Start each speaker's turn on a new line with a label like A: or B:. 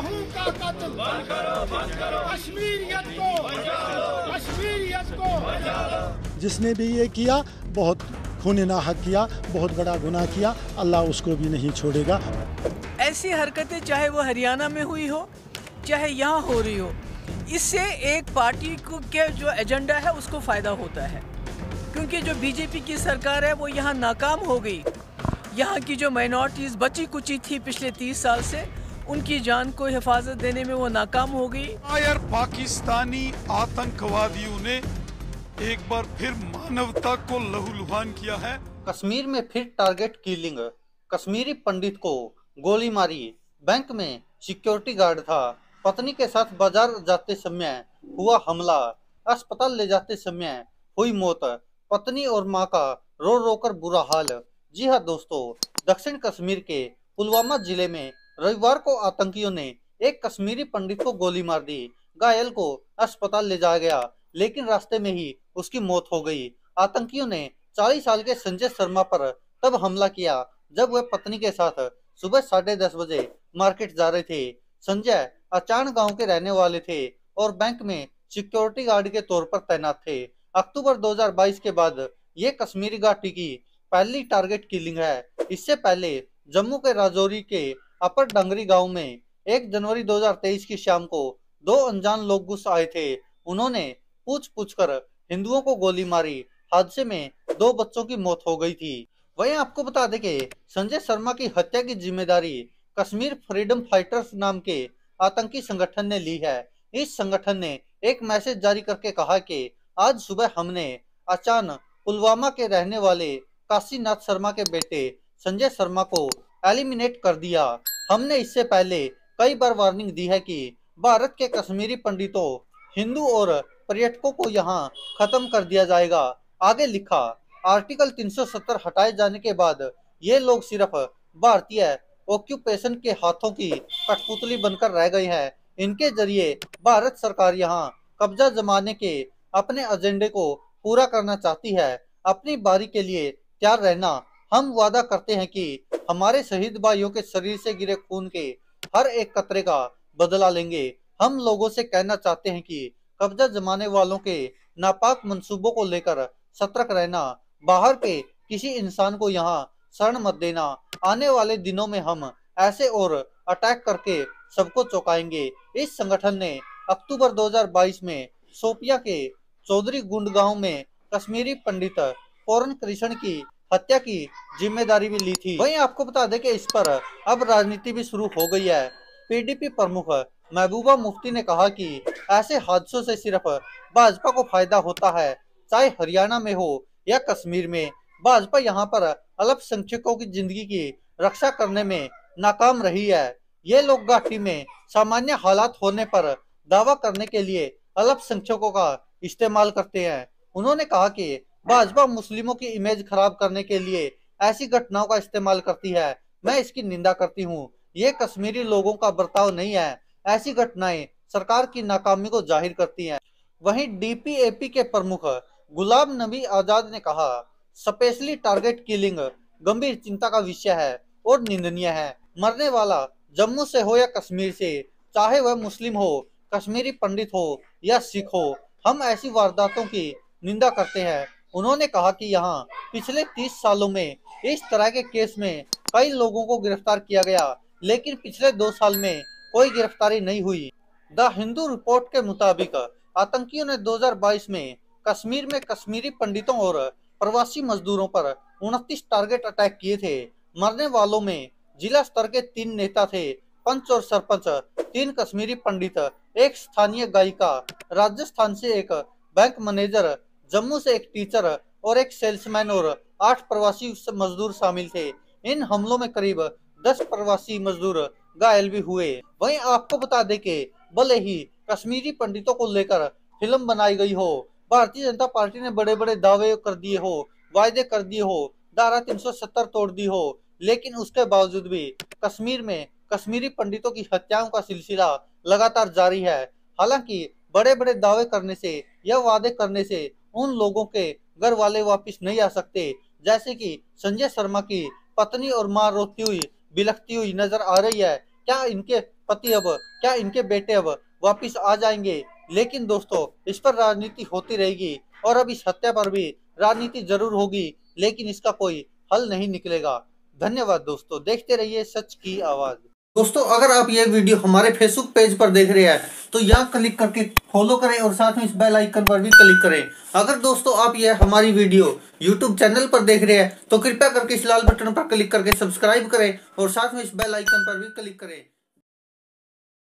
A: लहू का कत्ल बंद करो कश्मीरियत को
B: जिसने भी ये किया बहुत खून नाहक किया, बहुत बड़ा गुनाह किया, अल्लाह उसको भी नहीं छोड़ेगा।
C: ऐसी हरकतें चाहे वो हरियाणा में हुई हो चाहे यहाँ हो रही हो, इससे एक पार्टी को के जो एजेंडा है उसको फ़ायदा होता है, क्योंकि जो बीजेपी की सरकार है वो यहाँ नाकाम हो गई। यहाँ की जो माइनॉरिटीज़ बची कुची थी पिछले 30 साल से, उनकी जान को हिफाजत देने में वो नाकाम हो गई।
D: यार पाकिस्तानी आतंकवादियों ने एक बार फिर मानवता को लहूलुहान किया है।
E: कश्मीर में फिर टारगेट किलिंग, कश्मीरी पंडित को गोली मारी। बैंक में सिक्योरिटी गार्ड था, पत्नी के साथ बाजार जाते समय हुआ हमला, अस्पताल ले जाते समय हुई मौत, पत्नी और मां का रो रो कर बुरा हाल। जी हाँ दोस्तों, दक्षिण कश्मीर के पुलवामा जिले में रविवार को आतंकियों ने एक कश्मीरी पंडित को गोली मार दी। घायल को अस्पताल ले जाया गया, लेकिन रास्ते में ही उसकी मौत हो गई। आतंकियों ने 40 साल के संजय शर्मा पर तब हमला किया जब वह पत्नी के साथ सुबह 10:30 बजे मार्केट जा रहे थे। संजय अचान गांव के रहने वाले थे और बैंक में सिक्योरिटी गार्ड के तौर पर तैनात थे। अक्टूबर 2022 के बाद ये कश्मीरी घाटी की पहली टारगेट किलिंग है। इससे पहले जम्मू के राजौरी के अपर डंगरी गांव में 1 जनवरी 2023 की शाम को 2 अनजान लोग घुस आए थे। उन्होंने पूछ कर हिंदुओं को गोली मारी। हादसे में 2 बच्चों की मौत हो गई थी। वहीं आपको बता दें कि संजय शर्मा की हत्या की जिम्मेदारी कश्मीर फ्रीडम फाइटर्स नाम के आतंकी संगठन ने ली है। इस संगठन ने एक मैसेज जारी करके कहा कि आज सुबह हमने अचानक पुलवामा के रहने वाले काशीनाथ शर्मा के बेटे संजय शर्मा को एलिमिनेट कर दिया। हमने इससे पहले कई बार वार्निंग दी है कि भारत के कश्मीरी पंडितों, हिंदू और पर्यटकों को यहाँ खत्म कर दिया जाएगा। आगे लिखा, आर्टिकल 370 हटाए जाने के बाद ये लोग सिर्फ भारतीय ऑक्यूपेशन के हाथों की कठपुतली बनकर रह गए हैं। इनके जरिए भारत सरकार यहाँ कब्जा जमाने के अपने एजेंडे को पूरा करना चाहती है। अपनी बारी के लिए तैयार रहना। हम वादा करते हैं कि हमारे शहीद भाइयों के शरीर से गिरे खून के हर एक कतरे का बदला लेंगे। हम लोगों से कहना चाहते हैं कि कब्जा जमाने वालों के नापाक मंसूबों को लेकर सतर्क रहना। बाहर के किसी इंसान को यहाँ शरण मत देना। आने वाले दिनों में हम ऐसे और अटैक करके सबको चौंकाएंगे। इस संगठन ने अक्टूबर 2022 में शोपिया के चौधरी गुंड गांव में कश्मीरी पंडित पूर्ण कृष्ण की हत्या की जिम्मेदारी भी ली थी। वहीं आपको बता दें कि इस पर अब राजनीति भी शुरू हो गई है। पीडीपी प्रमुख महबूबा मुफ्ती ने कहा कि ऐसे हादसों से सिर्फ भाजपा को फायदा होता है, चाहे हरियाणा में हो या कश्मीर में। भाजपा यहाँ पर अल्पसंख्यकों की जिंदगी की रक्षा करने में नाकाम रही है। ये लोग घाटी में सामान्य हालात होने पर दावा करने के लिए अल्पसंख्यकों का इस्तेमाल करते हैं। उन्होंने कहा कि भाजपा मुस्लिमों की इमेज खराब करने के लिए ऐसी घटनाओं का इस्तेमाल करती है। मैं इसकी निंदा करती हूँ। ये कश्मीरी लोगों का बर्ताव नहीं है। ऐसी घटनाएं सरकार की नाकामी को जाहिर करती हैं। वहीं डीपीएपी के प्रमुख गुलाम नबी आजाद ने कहा, स्पेशली टारगेट किलिंग गंभीर चिंता का विषय है और निंदनीय है। मरने वाला जम्मू से हो या कश्मीर से, चाहे वह मुस्लिम हो, कश्मीरी पंडित हो या सिख हो, हम ऐसी वारदातों की निंदा करते हैं। उन्होंने कहा कि यहाँ पिछले 30 सालों में इस तरह के केस में कई लोगों को गिरफ्तार किया गया, लेकिन पिछले 2 साल में कोई गिरफ्तारी नहीं हुई। द हिंदू रिपोर्ट के मुताबिक आतंकियों ने 2022 में कश्मीर में कश्मीरी पंडितों और प्रवासी मजदूरों पर 29 टारगेट अटैक किए थे। मरने वालों में जिला स्तर के 3 नेता थे, पंच और सरपंच, 3 कश्मीरी पंडित, एक स्थानीय गायिका, राजस्थान से एक बैंक मैनेजर, जम्मू से एक टीचर और एक सेल्समैन और 8 प्रवासी मजदूर शामिल थे। इन हमलों में करीब 10 प्रवासी मजदूर घायल भी हुए। वहीं आपको बता दें कि भले ही कश्मीरी पंडितों को लेकर फिल्म बनाई गई हो, भारतीय जनता पार्टी ने बड़े बड़े दावे कर दिए हो, वायदे कर दिए हो, धारा 370 तोड़ दी हो, लेकिन उसके बावजूद भी कश्मीर में कश्मीरी पंडितों की हत्याओं का सिलसिला लगातार जारी है। हालांकि बड़े बड़े दावे करने से या वादे करने से उन लोगों के घर वाले वापस नहीं आ सकते। जैसे कि संजय शर्मा की पत्नी और मां रोती हुई बिलखती हुई नजर आ रही है। क्या इनके पति अब, क्या इनके बेटे अब वापिस आ जाएंगे? लेकिन दोस्तों इस पर राजनीति होती रहेगी और अब इस हत्या पर भी राजनीति जरूर होगी, लेकिन इसका कोई हल नहीं निकलेगा। धन्यवाद दोस्तों, देखते रहिए सच की आवाज। दोस्तों अगर आप ये वीडियो हमारे फेसबुक पेज पर देख रहे हैं तो यहाँ क्लिक करके फॉलो करें और साथ में इस बेल आइकन पर भी क्लिक करें। अगर दोस्तों आप ये हमारी वीडियो यूट्यूब चैनल पर देख रहे हैं तो कृपया करके इस लाल बटन पर क्लिक करके सब्सक्राइब करें और साथ में इस बेल आइकन पर भी क्लिक करें।